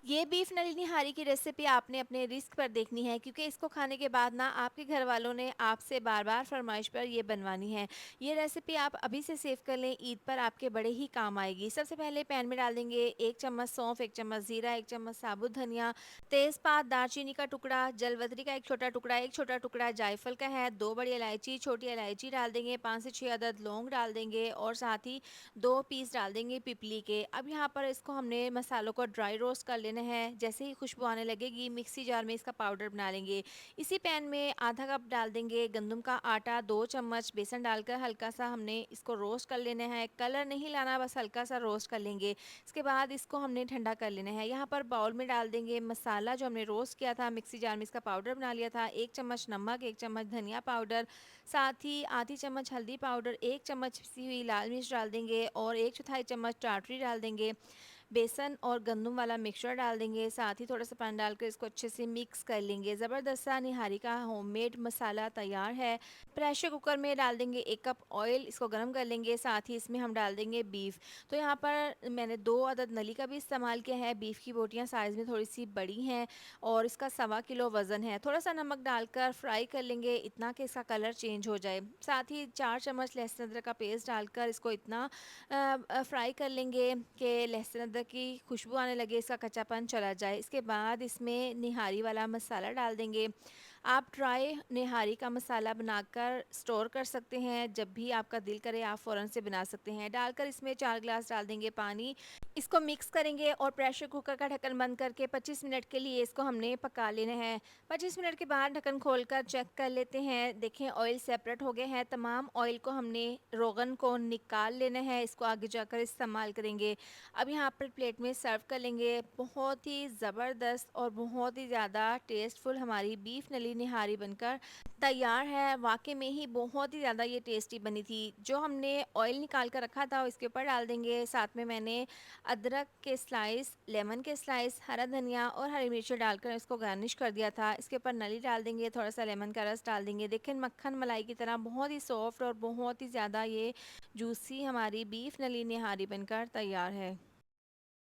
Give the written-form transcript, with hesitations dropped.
ये बीफ नली निहारी की रेसिपी आपने अपने रिस्क पर देखनी है, क्योंकि इसको खाने के बाद ना आपके घर वालों ने आपसे बार बार फरमाइश पर ये बनवानी है। ये रेसिपी आप अभी से सेव कर लें, ईद पर आपके बड़े ही काम आएगी। सबसे पहले पैन में डाल देंगे 1 चम्मच सौंफ, 1 चम्मच जीरा, 1 चम्मच साबुत धनिया, तेजपात, दालचीनी का टुकड़ा, जलवतरी का एक छोटा टुकड़ा जायफल का है, 2 बड़ी इलायची, छोटी इलायची डाल देंगे, 5 से 6 अदद लौंग डाल देंगे और साथ ही 2 पीस डाल देंगे पिपली के। अब यहाँ पर इसको हमने मसालों को ड्राई रोस्ट कर लेना है। जैसे ही खुशबू आने लगेगी मिक्सी जार में इसका पाउडर बना लेंगे। इसी पैन में आधा कप डाल देंगे गंदम का आटा, 2 चम्मच बेसन डालकर हल्का सा हमने इसको रोस्ट कर लेना है। कलर नहीं लाना, बस हल्का सा रोस्ट कर लेंगे। इसके बाद इसको हमने ठंडा कर लेना है। यहाँ पर बाउल में डाल देंगे मसाला जो हमने रोस्ट किया था, मिक्सी जार में इसका पाउडर बना लिया था। 1 चम्मच नमक, 1 चम्मच धनिया पाउडर, साथ ही आधी चम्मच हल्दी पाउडर, 1 चम्मच पिसी हुई लाल मिर्च डाल देंगे और 1/4 चम्मच टाटरी डाल देंगे। बेसन और गंदम वाला मिक्सचर डाल देंगे, साथ ही थोड़ा सा पानी डालकर इसको अच्छे से मिक्स कर लेंगे। ज़बरदस्त सा निहारी का होममेड मसाला तैयार है। प्रेशर कुकर में डाल देंगे 1 कप ऑयल, इसको गर्म कर लेंगे। साथ ही इसमें हम डाल देंगे बीफ। तो यहाँ पर मैंने 2 अदद नली का भी इस्तेमाल किया है। बीफ की बोटियाँ साइज़ में थोड़ी सी बड़ी हैं और इसका 1.25 किलो वज़न है। थोड़ा सा नमक डालकर फ्राई कर लेंगे, इतना कि इसका कलर चेंज हो जाए। साथ ही 4 चम्मच लहसुन अदरक का पेस्ट डालकर इसको इतना फ्राई कर लेंगे कि लहसुन अदरक की खुशबू आने लगे, इसका कच्चापन चला जाए। इसके बाद इसमें निहारी वाला मसाला डाल देंगे। आप ड्राई निहारी का मसाला बनाकर स्टोर कर सकते हैं, जब भी आपका दिल करे आप फ़ौरन से बना सकते हैं। डालकर इसमें 4 गिलास डाल देंगे पानी, इसको मिक्स करेंगे और प्रेशर कुकर का ढक्कन बंद करके 25 मिनट के लिए इसको हमने पका लेना है। 25 मिनट के बाद ढक्कन खोलकर चेक कर लेते हैं। देखें ऑयल सेपरेट हो गए हैं। तमाम ऑयल को हमने रोगन को निकाल लेना है, इसको आगे जाकर इस्तेमाल करेंगे। अब यहाँ पर प्लेट में सर्व कर लेंगे। बहुत ही ज़बरदस्त और बहुत ही ज़्यादा टेस्टफुल हमारी बीफ नली निहारी बनकर तैयार है। वाकई में ही बहुत ही ज़्यादा ये टेस्टी बनी थी। जो हमने ऑयल निकाल कर रखा था इसके ऊपर डाल देंगे। साथ में मैंने अदरक के स्लाइस, लेमन के स्लाइस, हरा धनिया और हरी मिर्ची डालकर इसको गार्निश कर दिया था। इसके ऊपर नली डाल देंगे, थोड़ा सा लेमन का रस डाल देंगे। देखें मक्खन मलाई की तरह बहुत ही सॉफ्ट और बहुत ही ज़्यादा ये जूसी हमारी बीफ नली निहारी बनकर तैयार है।